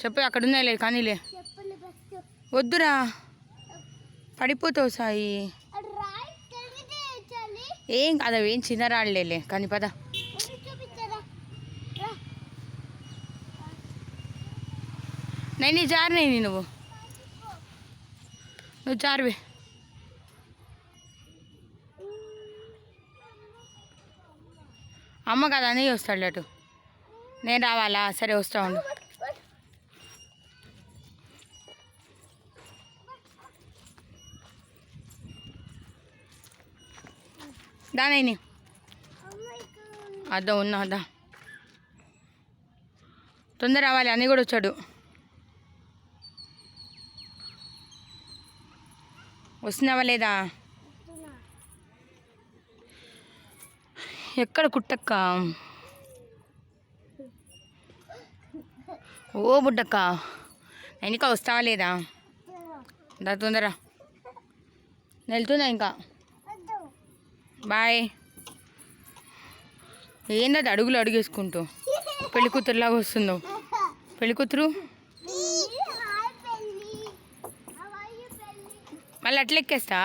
చెప్పు అక్కడ ఉన్నాయిలే కానీలే. వద్దురా పడిపోతావు సాయి. ఏం కాదు అవి ఏం చిన్న రాళ్ళేలే కానీ పద. నేను జారినాయి నువ్వు జారువే. అమ్మ కదా అని వస్తాడు అటు. నేను రావాలా? సరే వస్తా ఉండు. దానైని అద్దా ఉన్నా అద్దా తొందర రావాలి. అని కూడా వచ్చాడు. వస్తున్నావా లేదా? ఎక్కడ కుట్టక్క? ఓ బుడ్డక్క ఇంకా వస్తావా లేదా? దా తొందర వెళ్తున్నా ఇంకా. బాయ్. ఏంటది అడుగులు అడుగేసుకుంటూ పెళ్లి కూతురులాగా వస్తుందో? పెళ్లి కూతురు మళ్ళీ అట్లా ఎక్కేస్తా.